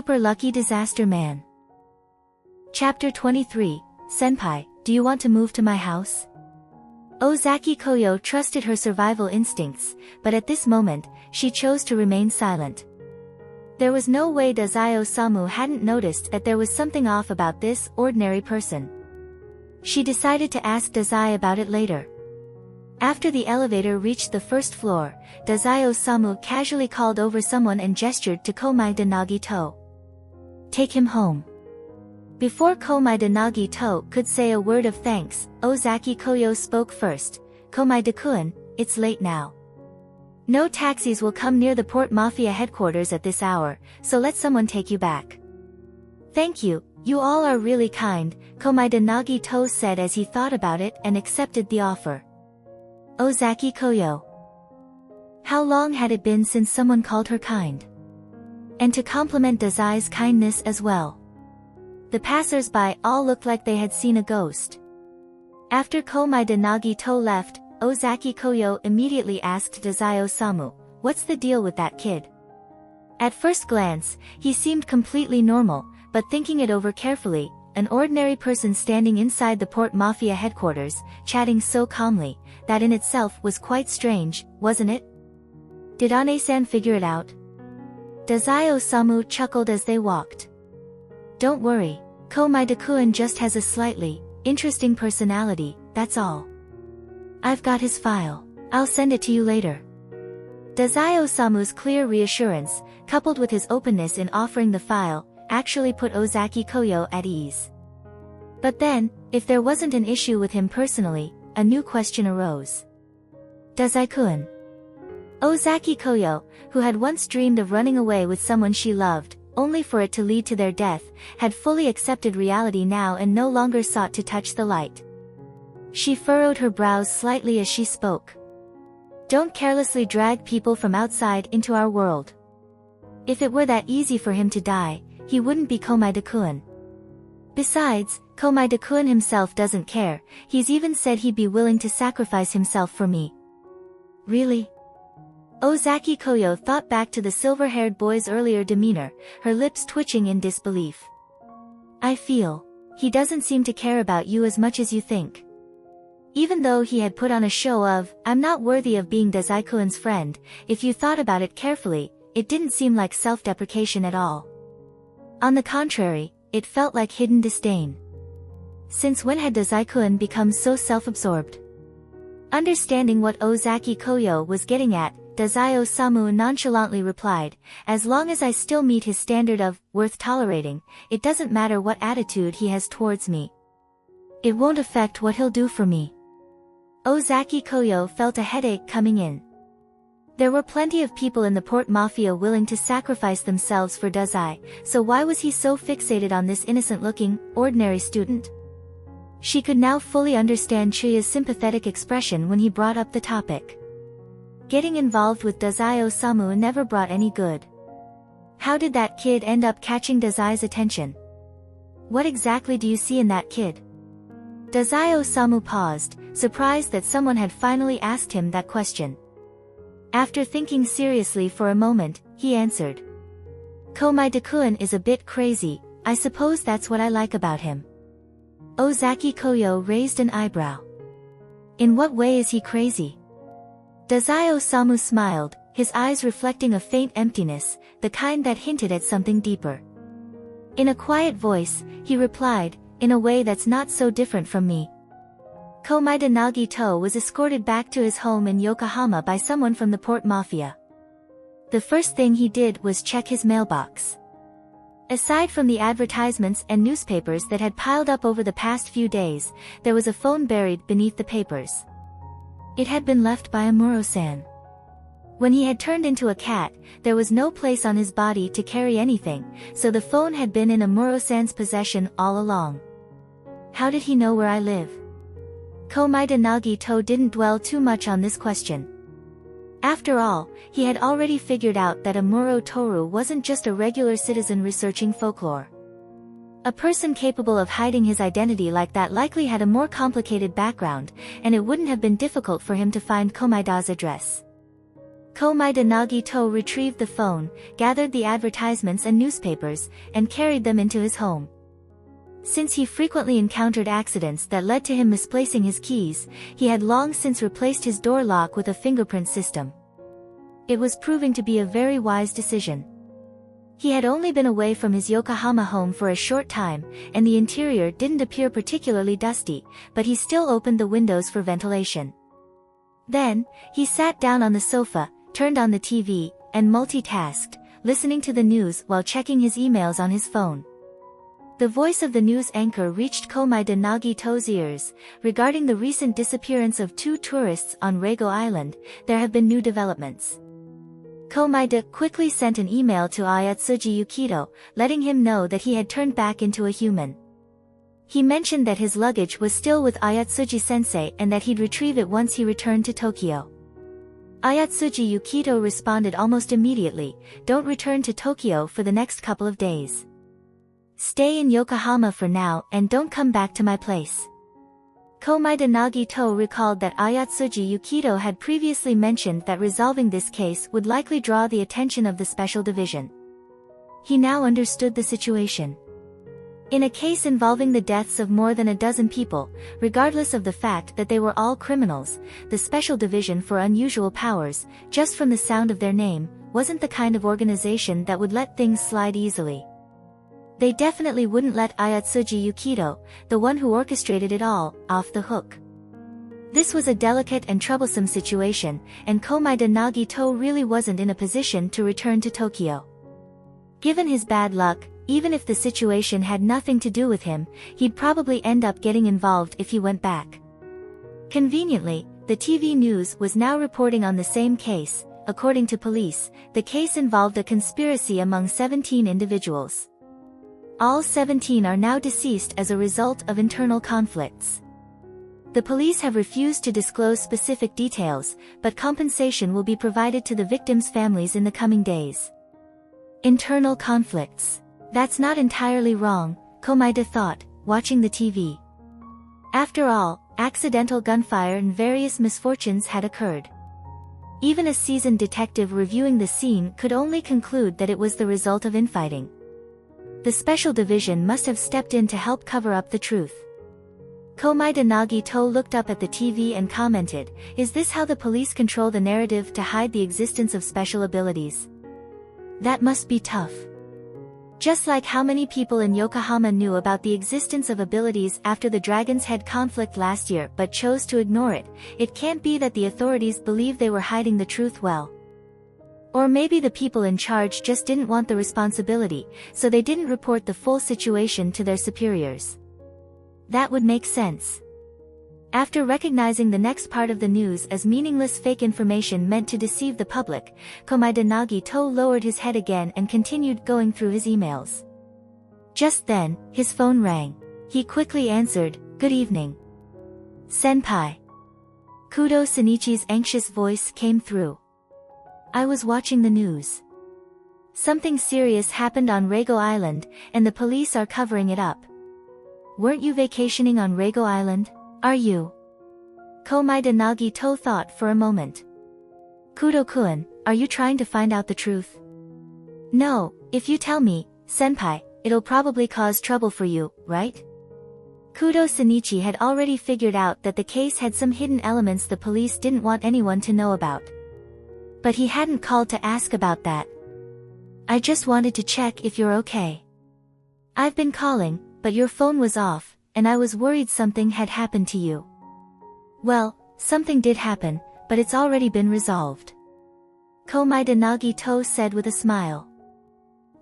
super lucky disaster man. Chapter 23, Senpai, do you want to move to my house? Ozaki Koyo trusted her survival instincts, but at this moment, she chose to remain silent. There was no way Dazai Osamu hadn't noticed that there was something off about this ordinary person. She decided to ask Dazai about it later. After the elevator reached the first floor, Dazai Osamu casually called over someone and gestured to Komai de Nagito. Take him home. Before Komai de Nagito could say a word of thanks, Ozaki Koyo spoke first. Komai de-kun, it's late now. No taxis will come near the Port Mafia headquarters at this hour, so let someone take you back. Thank you, you all are really kind, Komai de Nagito said as he thought about it and accepted the offer. Ozaki Koyo. How long had it been since someone called her kind? And to compliment Dazai's kindness as well. The passers-by all looked like they had seen a ghost. After Komai de Nagito left, Ozaki Koyo immediately asked Dazai Osamu, what's the deal with that kid? At first glance, he seemed completely normal, but thinking it over carefully, an ordinary person standing inside the Port Mafia headquarters, chatting so calmly, that in itself was quite strange, wasn't it? Did Ane-san figure it out? Dazai Osamu chuckled as they walked. Don't worry, Komai de-kun just has a slightly interesting personality, that's all. I've got his file. I'll send it to you later. Dazai Osamu's clear reassurance, coupled with his openness in offering the file, actually put Ozaki Koyo at ease. But then, if there wasn't an issue with him personally, a new question arose. Dazai-kun. Ozaki Koyo, who had once dreamed of running away with someone she loved, only for it to lead to their death, had fully accepted reality now and no longer sought to touch the light. She furrowed her brows slightly as she spoke. Don't carelessly drag people from outside into our world. If it were that easy for him to die, he wouldn't be Komai de-kun. Besides, Komai de-kun himself doesn't care, he's even said he'd be willing to sacrifice himself for me. Really? Ozaki Koyo thought back to the silver-haired boy's earlier demeanor, her lips twitching in disbelief. I feel, he doesn't seem to care about you as much as you think. Even though he had put on a show of, I'm not worthy of being Dazai-kun's friend, if you thought about it carefully, it didn't seem like self-deprecation at all. On the contrary, it felt like hidden disdain. Since when had Dazai-kun become so self-absorbed? Understanding what Ozaki Koyo was getting at, Dazai Osamu nonchalantly replied, as long as I still meet his standard of, worth tolerating, it doesn't matter what attitude he has towards me. It won't affect what he'll do for me. Ozaki Koyo felt a headache coming in. There were plenty of people in the Port Mafia willing to sacrifice themselves for Dazai, so why was he so fixated on this innocent-looking, ordinary student? She could now fully understand Chuya's sympathetic expression when he brought up the topic. Getting involved with Dazai Osamu never brought any good. How did that kid end up catching Dazai's attention? What exactly do you see in that kid? Dazai Osamu paused, surprised that someone had finally asked him that question. After thinking seriously for a moment, he answered. Komai de-kun is a bit crazy, I suppose that's what I like about him. Ozaki Koyo raised an eyebrow. In what way is he crazy? Dazai Osamu smiled, his eyes reflecting a faint emptiness, the kind that hinted at something deeper. In a quiet voice, he replied, in a way that's not so different from me. Komai de Nagito was escorted back to his home in Yokohama by someone from the Port Mafia. The first thing he did was check his mailbox. Aside from the advertisements and newspapers that had piled up over the past few days, there was a phone buried beneath the papers. It had been left by Amuro-san. When he had turned into a cat, there was no place on his body to carry anything, so the phone had been in Amuro-san's possession all along. How did he know where I live? Komai de Nagito didn't dwell too much on this question. After all, he had already figured out that Amuro Toru wasn't just a regular citizen researching folklore. A person capable of hiding his identity like that likely had a more complicated background, and it wouldn't have been difficult for him to find Komaida's address. Komaeda Nagito retrieved the phone, gathered the advertisements and newspapers, and carried them into his home. Since he frequently encountered accidents that led to him misplacing his keys, he had long since replaced his door lock with a fingerprint system. It was proving to be a very wise decision. He had only been away from his Yokohama home for a short time, and the interior didn't appear particularly dusty, but he still opened the windows for ventilation. Then, he sat down on the sofa, turned on the TV, and multitasked, listening to the news while checking his emails on his phone. The voice of the news anchor reached Komaeda Nagito's ears. Regarding the recent disappearance of 2 tourists on Reigo Island, there have been new developments. Komaeda quickly sent an email to Ayatsuji Yukito, letting him know that he had turned back into a human. He mentioned that his luggage was still with Ayatsuji-sensei and that he'd retrieve it once he returned to Tokyo. Ayatsuji Yukito responded almost immediately, "Don't return to Tokyo for the next couple of days. Stay in Yokohama for now and don't come back to my place." Komaeda Nagito recalled that Ayatsuji Yukito had previously mentioned that resolving this case would likely draw the attention of the Special Division. He now understood the situation. In a case involving the deaths of more than a dozen people, regardless of the fact that they were all criminals, the Special Division for Unusual Powers, just from the sound of their name, wasn't the kind of organization that would let things slide easily. They definitely wouldn't let Ayatsuji Yukito, the one who orchestrated it all, off the hook. This was a delicate and troublesome situation, and Komaeda Nagito really wasn't in a position to return to Tokyo. Given his bad luck, even if the situation had nothing to do with him, he'd probably end up getting involved if he went back. Conveniently, the TV news was now reporting on the same case. According to police, the case involved a conspiracy among 17 individuals. All 17 are now deceased as a result of internal conflicts. The police have refused to disclose specific details, but compensation will be provided to the victims' families in the coming days. Internal conflicts. That's not entirely wrong, Komaeda thought, watching the TV. After all, accidental gunfire and various misfortunes had occurred. Even a seasoned detective reviewing the scene could only conclude that it was the result of infighting. The Special Division must have stepped in to help cover up the truth. Komaeda Nagito looked up at the TV and commented, "Is this how the police control the narrative to hide the existence of special abilities? That must be tough. Just like how many people in Yokohama knew about the existence of abilities after the Dragon's Head conflict last year but chose to ignore it, it can't be that the authorities believe they were hiding the truth well. Or maybe the people in charge just didn't want the responsibility, so they didn't report the full situation to their superiors. That would make sense." After recognizing the next part of the news as meaningless fake information meant to deceive the public, Komaeda Nagito lowered his head again and continued going through his emails. Just then, his phone rang. He quickly answered, "Good evening, Senpai." Kudo Shinichi's anxious voice came through. "I was watching the news. Something serious happened on Reigo Island, and the police are covering it up. Weren't you vacationing on Reigo Island? Are you?" Komaeda Nagito thought for a moment. "Kudo-kun, are you trying to find out the truth?" "No, if you tell me, Senpai, it'll probably cause trouble for you, right?" Kudo Shinichi had already figured out that the case had some hidden elements the police didn't want anyone to know about. But he hadn't called to ask about that. "I just wanted to check if you're okay. I've been calling, but your phone was off, and I was worried something had happened to you." "Well, something did happen, but it's already been resolved," Komaeda Nagito said with a smile.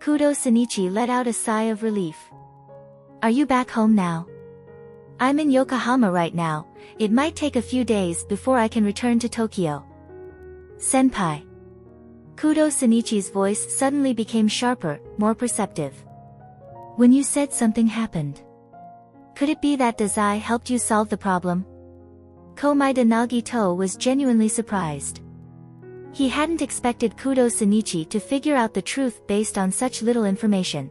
Kudo Shinichi let out a sigh of relief. "Are you back home now?" "I'm in Yokohama right now. It might take a few days before I can return to Tokyo." "Senpai." Kudo Shinichi's voice suddenly became sharper, more perceptive. "When you said something happened, could it be that Dazai helped you solve the problem?" Komaeda Nagito was genuinely surprised. He hadn't expected Kudo Shinichi to figure out the truth based on such little information.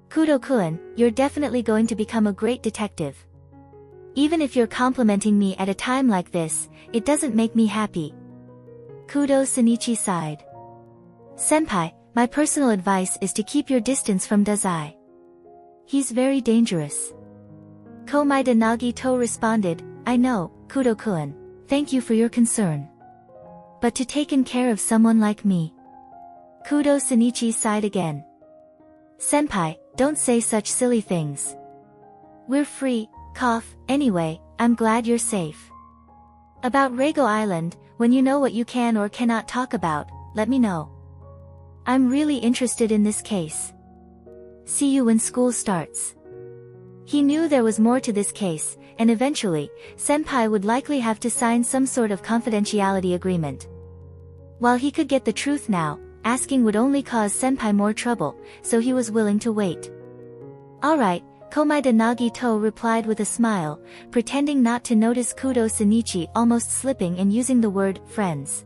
"Kudo-kun, you're definitely going to become a great detective. Even if you're complimenting me at a time like this, it doesn't make me happy." Kudo Shinichi sighed. Senpai, my personal advice is to keep your distance from Dazai. He's very dangerous. Komaeda Nagito responded, I know, Kudo-kun. Thank you for your concern. But to taken care of someone like me. Kudo Shinichi sighed again. Senpai, don't say such silly things. We're free, anyway, I'm glad you're safe. About Reigo Island, when you know what you can or cannot talk about, let me know. I'm really interested in this case. See you when school starts. He knew there was more to this case, and eventually, Senpai would likely have to sign some sort of confidentiality agreement. While he could get the truth now, asking would only cause Senpai more trouble, so he was willing to wait. Alright, Komaeda Nagito replied with a smile, pretending not to notice Kudo Shinichi almost slipping and using the word, friends.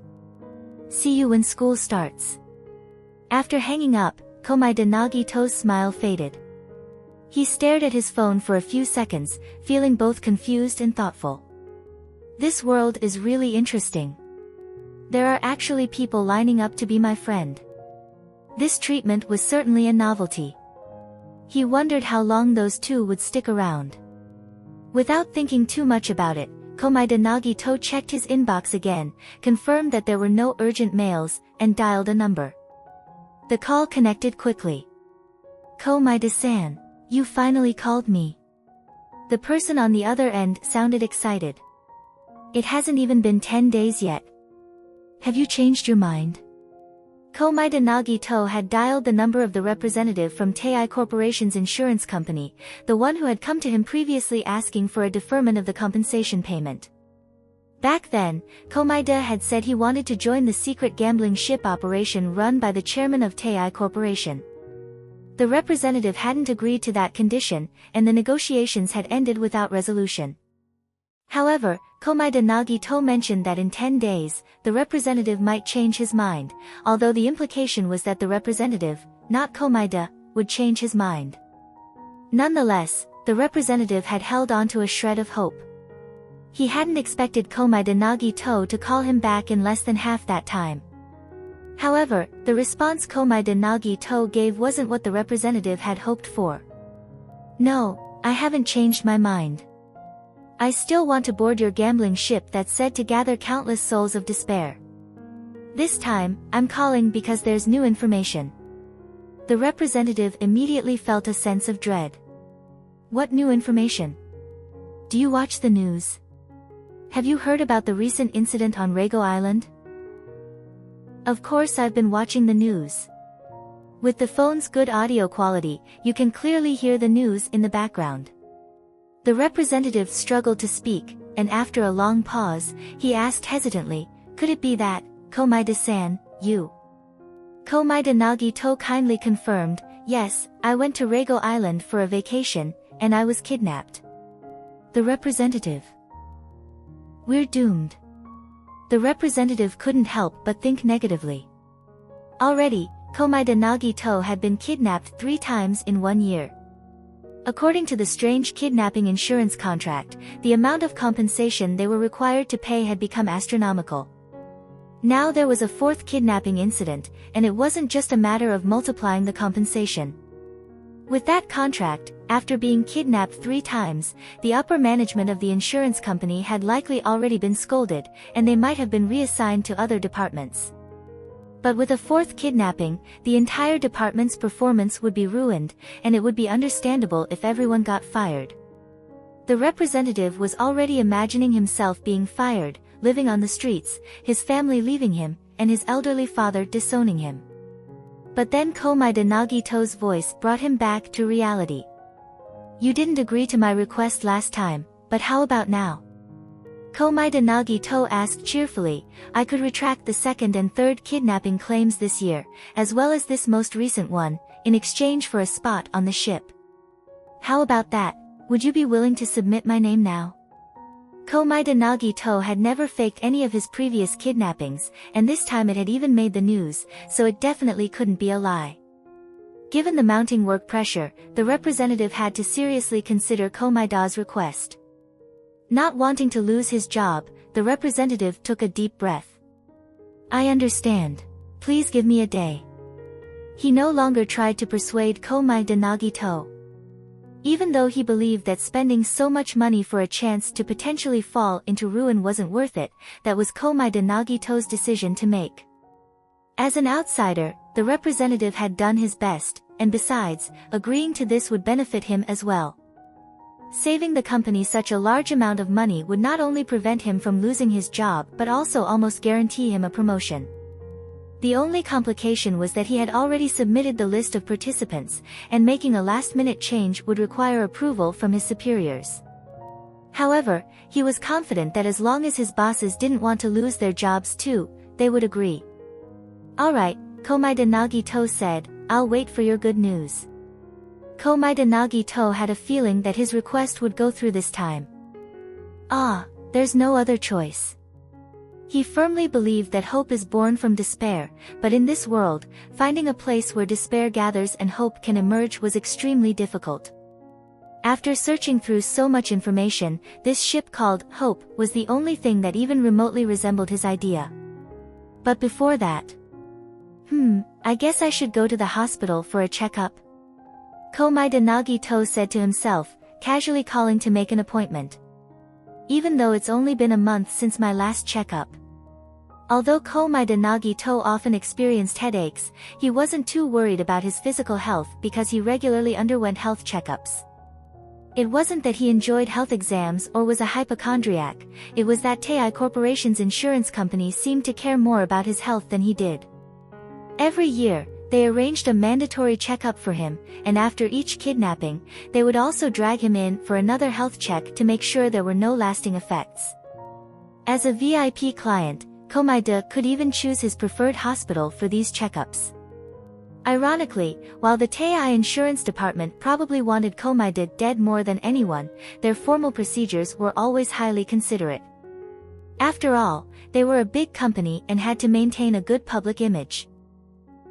See you when school starts. After hanging up, Komaeda Nagito's smile faded. He stared at his phone for a few seconds, feeling both confused and thoughtful. This world is really interesting. There are actually people lining up to be my friend. This treatment was certainly a novelty. He wondered how long those two would stick around. Without thinking too much about it, Komaeda Nagito checked his inbox again, confirmed that there were no urgent mails, and dialed a number. The call connected quickly. Komaeda-san, you finally called me. The person on the other end sounded excited. It hasn't even been 10 days yet. Have you changed your mind? Komaeda Nagito had dialed the number of the representative from Tei Corporation's insurance company, the one who had come to him previously asking for a deferment of the compensation payment. Back then, Komaeda had said he wanted to join the secret gambling ship operation run by the chairman of Tei Corporation. The representative hadn't agreed to that condition, and the negotiations had ended without resolution. However, Komaeda Nagito mentioned that in 10 days, the representative might change his mind, although the implication was that the representative, not Komaeda, would change his mind. Nonetheless, the representative had held on to a shred of hope. He hadn't expected Komaeda Nagito to call him back in less than half that time. However, the response Komaeda Nagito gave wasn't what the representative had hoped for. No, I haven't changed my mind. I still want to board your gambling ship that's said to gather countless souls of despair. This time, I'm calling because there's new information. The representative immediately felt a sense of dread. What new information? Do you watch the news? Have you heard about the recent incident on Reigo Island? Of course I've been watching the news. With the phone's good audio quality, you can clearly hear the news in the background. The representative struggled to speak, and after a long pause, he asked hesitantly, could it be that, Komaeda-san, you? Komaeda Nagito kindly confirmed, yes, I went to Reigo Island for a vacation, and I was kidnapped. The representative. We're doomed. The representative couldn't help but think negatively. Already, Komaeda Nagito had been kidnapped 3 times in 1 year. According to the strange kidnapping insurance contract, the amount of compensation they were required to pay had become astronomical. Now there was a 4th kidnapping incident, and it wasn't just a matter of multiplying the compensation. With that contract, after being kidnapped 3 times, the upper management of the insurance company had likely already been scolded, and they might have been reassigned to other departments. But with a 4th kidnapping, the entire department's performance would be ruined, and it would be understandable if everyone got fired. The representative was already imagining himself being fired, living on the streets, his family leaving him, and his elderly father disowning him. But then Komaeda Nagito's voice brought him back to reality. You didn't agree to my request last time, but how about now? Komaeda Nagito asked cheerfully, I could retract the 2nd and 3rd kidnapping claims this year, as well as this most recent one, in exchange for a spot on the ship. How about that? Would you be willing to submit my name now? Komaeda Nagito had never faked any of his previous kidnappings, and this time it had even made the news, so it definitely couldn't be a lie. Given the mounting work pressure, the representative had to seriously consider Komaeda's request. Not wanting to lose his job, the representative took a deep breath. I understand. Please give me a day. He no longer tried to persuade Komai de Nagito. Even though he believed that spending so much money for a chance to potentially fall into ruin wasn't worth it, that was Komai de Nagito's decision to make. As an outsider, the representative had done his best, and besides, agreeing to this would benefit him as well. Saving the company such a large amount of money would not only prevent him from losing his job but also almost guarantee him a promotion. The only complication was that he had already submitted the list of participants, and making a last-minute change would require approval from his superiors. However, he was confident that as long as his bosses didn't want to lose their jobs too, they would agree. Alright, Komai de Nagito said, I'll wait for your good news. Komai de Nagito had a feeling that his request would go through this time. There's no other choice. He firmly believed that hope is born from despair, but in this world, finding a place where despair gathers and hope can emerge was extremely difficult. After searching through so much information, this ship called Hope was the only thing that even remotely resembled his idea. But before that... I guess I should go to the hospital for a checkup. Komai de Nagito said to himself, casually calling to make an appointment. Even though it's only been a month since my last checkup. Although Komai de Nagito often experienced headaches, he wasn't too worried about his physical health because he regularly underwent health checkups. It wasn't that he enjoyed health exams or was a hypochondriac, it was that Tei Corporation's insurance company seemed to care more about his health than he did. Every year, they arranged a mandatory checkup for him, and after each kidnapping, they would also drag him in for another health check to make sure there were no lasting effects. As a VIP client, Komai-de could even choose his preferred hospital for these checkups. Ironically, while the Tei insurance department probably wanted Komai-de dead more than anyone, their formal procedures were always highly considerate. After all, they were a big company and had to maintain a good public image.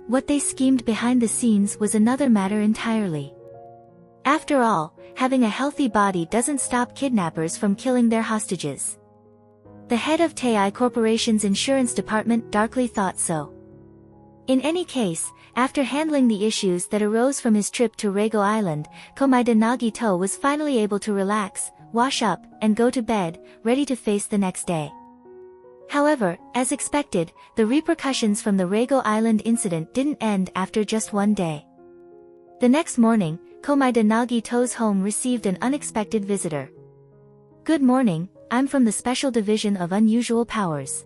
What they schemed behind the scenes was another matter entirely. After all, having a healthy body doesn't stop kidnappers from killing their hostages. The head of Tei Corporation's insurance department darkly thought so. In any case, after handling the issues that arose from his trip to Reigo Island, Komai de Nagito was finally able to relax, wash up, and go to bed, ready to face the next day. However, as expected, the repercussions from the Reigo Island incident didn't end after just one day. The next morning, Komai de Nagito's home received an unexpected visitor. Good morning, I'm from the Special Division of Unusual Powers.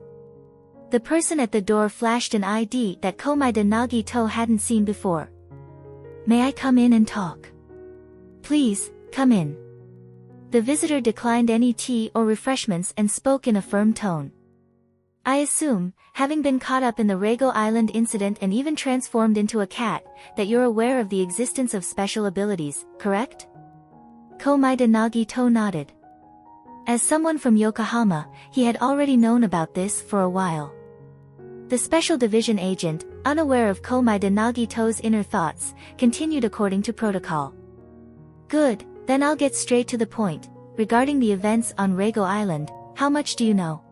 The person at the door flashed an ID that Komai de Nagito hadn't seen before. May I come in and talk? Please, come in. The visitor declined any tea or refreshments and spoke in a firm tone. I assume, having been caught up in the Reigo Island incident and even transformed into a cat, that you're aware of the existence of special abilities, correct? Komai de Nagito nodded. As someone from Yokohama, he had already known about this for a while. The Special Division agent, unaware of Komai de Nagito's inner thoughts, continued according to protocol. Good, then I'll get straight to the point. Regarding the events on Reigo Island, how much do you know?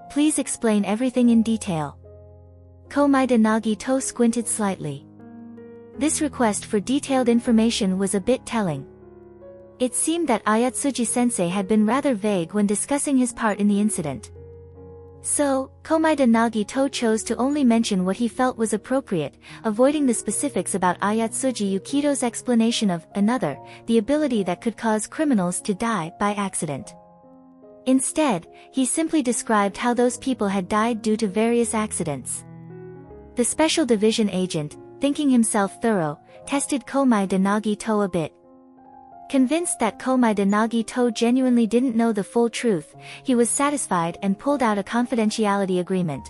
Please explain everything in detail. Komai de Nagito squinted slightly. This request for detailed information was a bit telling. It seemed that Ayatsuji-sensei had been rather vague when discussing his part in the incident. So, Komai de Nagito chose to only mention what he felt was appropriate, avoiding the specifics about Ayatsuji Yukito's explanation of another, the ability that could cause criminals to die by accident. Instead, he simply described how those people had died due to various accidents. The Special Division agent, thinking himself thorough, tested Komai de Nagito a bit. Convinced that Komai de Nagito genuinely didn't know the full truth, he was satisfied and pulled out a confidentiality agreement.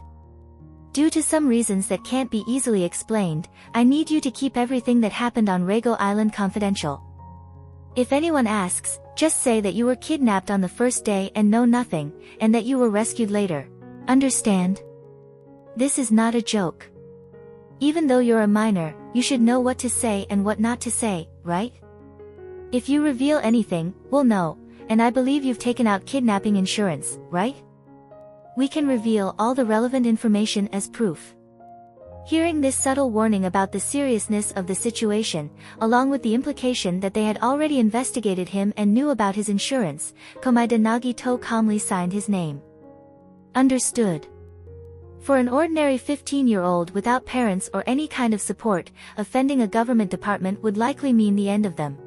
Due to some reasons that can't be easily explained, I need you to keep everything that happened on Reigo Island confidential. If anyone asks, just say that you were kidnapped on the first day and know nothing, and that you were rescued later. Understand? This is not a joke. Even though you're a minor, you should know what to say and what not to say, right? If you reveal anything, we'll know, and I believe you've taken out kidnapping insurance, right? we can reveal all the relevant information as proof. Hearing this subtle warning about the seriousness of the situation, along with the implication that they had already investigated him and knew about his insurance, Komaeda Nagito calmly signed his name. Understood. For an ordinary 15-year-old without parents or any kind of support, offending a government department would likely mean the end of them.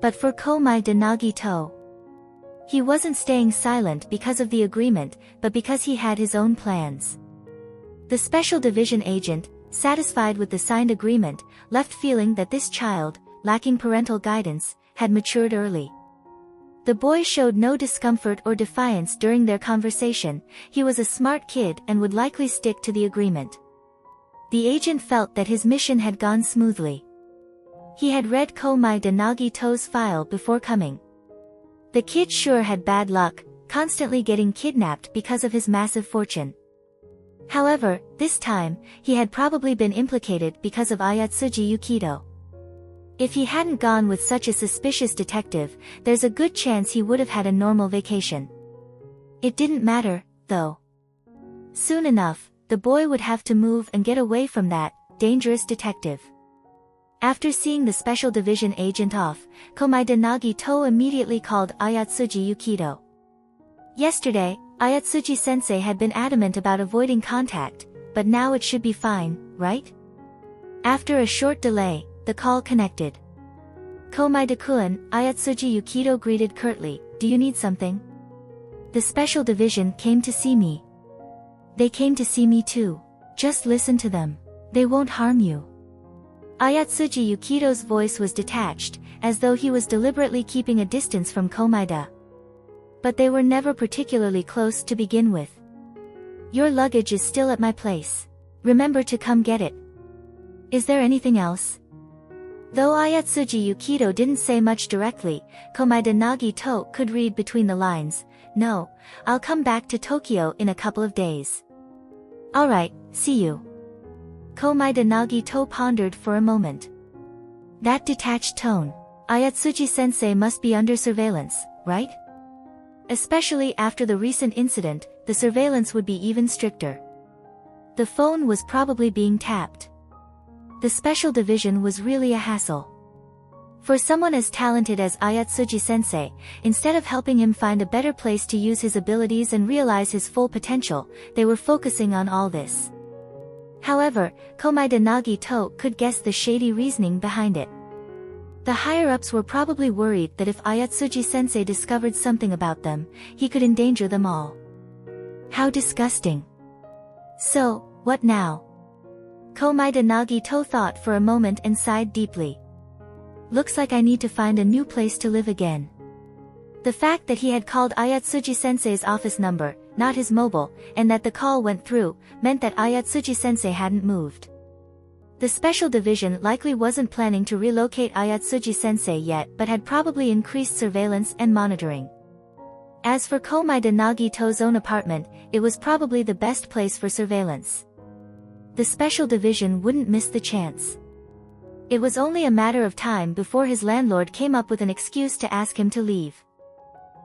But for Komaeda Nagito, he wasn't staying silent because of the agreement, but because he had his own plans. The Special Division agent, satisfied with the signed agreement, left feeling that this child, lacking parental guidance, had matured early. The boy showed no discomfort or defiance during their conversation. He was a smart kid and would likely stick to the agreement. The agent felt that his mission had gone smoothly. He had read Komaeda Nagito's file before coming. The kid sure had bad luck, constantly getting kidnapped because of his massive fortune. However, this time, he had probably been implicated because of Ayatsuji Yukido. If he hadn't gone with such a suspicious detective, there's a good chance he would have had a normal vacation. It didn't matter, though. Soon enough, the boy would have to move and get away from that dangerous detective. After seeing the Special Division agent off, Komaeda Nagito immediately called Ayatsuji Yukido. Yesterday, Ayatsuji-sensei had been adamant about avoiding contact, but now it should be fine, right? After a short delay, the call connected. Komaeda-kun, Ayatsuji Yukido greeted curtly, "Do you need something?" "The Special Division came to see me." "They came to see me too. Just listen to them. They won't harm you." Ayatsuji Yukido's voice was detached, as though he was deliberately keeping a distance from Komaeda. But they were never particularly close to begin with. "Your luggage is still at my place. Remember to come get it." "Is there anything else?" Though Ayatsuji Yukido didn't say much directly, Komaeda Nagito could read between the lines. "No, I'll come back to Tokyo in a couple of days." "Alright, see you." Komaeda Nagito pondered for a moment. That detached tone. Ayatsuji-sensei must be under surveillance, right? Especially after the recent incident, the surveillance would be even stricter. The phone was probably being tapped. The Special Division was really a hassle. For someone as talented as Ayatsuji-sensei, instead of helping him find a better place to use his abilities and realize his full potential, they were focusing on all this. However, Komaeda Nagito could guess the shady reasoning behind it. The higher-ups were probably worried that if Ayatsuji-sensei discovered something about them, he could endanger them all. How disgusting. So, what now? Komaeda Nagito thought for a moment and sighed deeply. Looks like I need to find a new place to live again. The fact that he had called Ayatsuji-sensei's office number, not his mobile, and that the call went through, meant that Ayatsuji-sensei hadn't moved. The Special Division likely wasn't planning to relocate Ayatsuji-sensei yet but had probably increased surveillance and monitoring. As for Komaeda Nagito's own apartment, it was probably the best place for surveillance. The Special Division wouldn't miss the chance. It was only a matter of time before his landlord came up with an excuse to ask him to leave.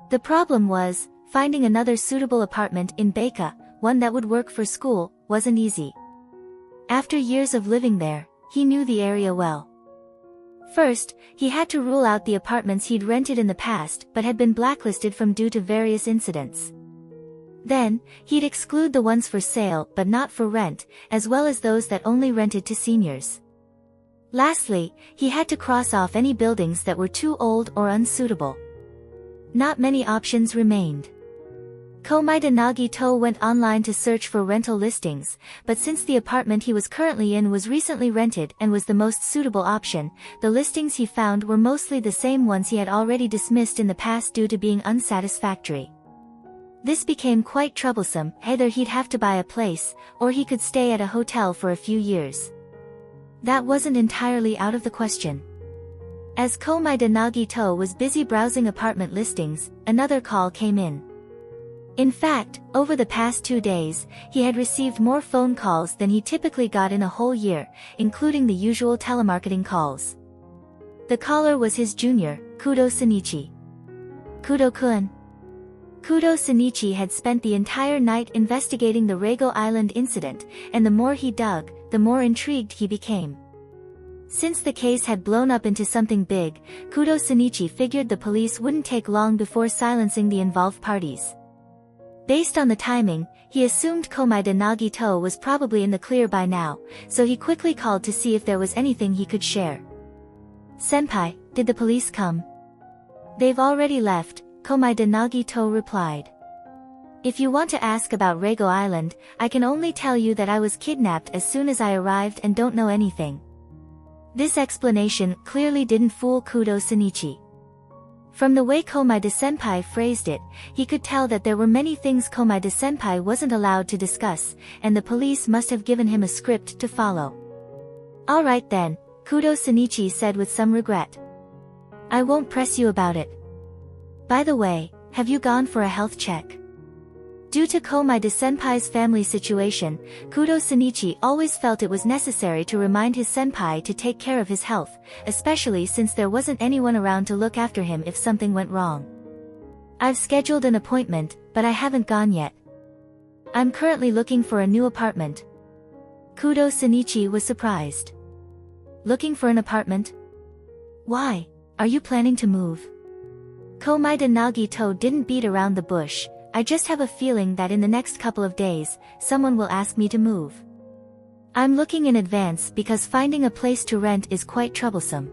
The problem was, finding another suitable apartment in Baeka, one that would work for school, wasn't easy. After years of living there, he knew the area well. First, he had to rule out the apartments he'd rented in the past but had been blacklisted from due to various incidents. Then, he'd exclude the ones for sale but not for rent, as well as those that only rented to seniors. Lastly, he had to cross off any buildings that were too old or unsuitable. Not many options remained. Komaeda Nagito went online to search for rental listings, but since the apartment he was currently in was recently rented and was the most suitable option, the listings he found were mostly the same ones he had already dismissed in the past due to being unsatisfactory. This became quite troublesome. Either he'd have to buy a place, or he could stay at a hotel for a few years. That wasn't entirely out of the question. As Komaeda Nagito was busy browsing apartment listings, another call came in. In fact, over the past 2 days, he had received more phone calls than he typically got in a whole year, including the usual telemarketing calls. The caller was his junior, Kudo Sunichi. "Kudo-kun?" Kudo Shinichi had spent the entire night investigating the Reigo Island incident, and the more he dug, the more intrigued he became. Since the case had blown up into something big, Kudo Shinichi figured the police wouldn't take long before silencing the involved parties. Based on the timing, he assumed Komaeda Nagito was probably in the clear by now, so he quickly called to see if there was anything he could share. "Senpai, did the police come?" "They've already left," Komaeda Nagito replied. "If you want to ask about Reigo Island, I can only tell you that I was kidnapped as soon as I arrived and don't know anything." This explanation clearly didn't fool Kudo Shinichi. From the way Komaeda-senpai phrased it, he could tell that there were many things Komaeda-senpai wasn't allowed to discuss, and the police must have given him a script to follow. "Alright then," Kudo Shinichi said with some regret. "I won't press you about it. By the way, have you gone for a health check?" Due to Komaeda-senpai's family situation, Kudo Shinichi always felt it was necessary to remind his senpai to take care of his health, especially since there wasn't anyone around to look after him if something went wrong. "I've scheduled an appointment, but I haven't gone yet. I'm currently looking for a new apartment." Kudo Shinichi was surprised. "Looking for an apartment? Why? Are you planning to move?" Komaeda Nagito didn't beat around the bush. "I just have a feeling that in the next couple of days, someone will ask me to move. I'm looking in advance because finding a place to rent is quite troublesome."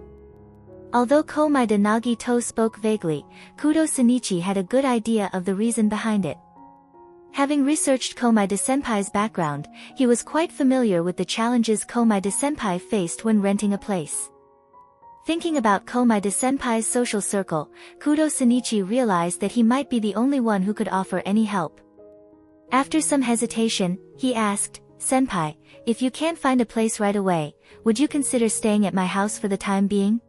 Although Komaeda Nagito spoke vaguely, Kudo Shinichi had a good idea of the reason behind it. Having researched Komaeda-senpai's background, he was quite familiar with the challenges Komaeda-senpai faced when renting a place. Thinking about Komaeda-senpai's social circle, Kudo Shinichi realized that he might be the only one who could offer any help. After some hesitation, he asked, "Senpai, if you can't find a place right away, would you consider staying at my house for the time being?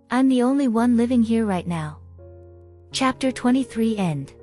I'm the only one living here right now." Chapter 23 End.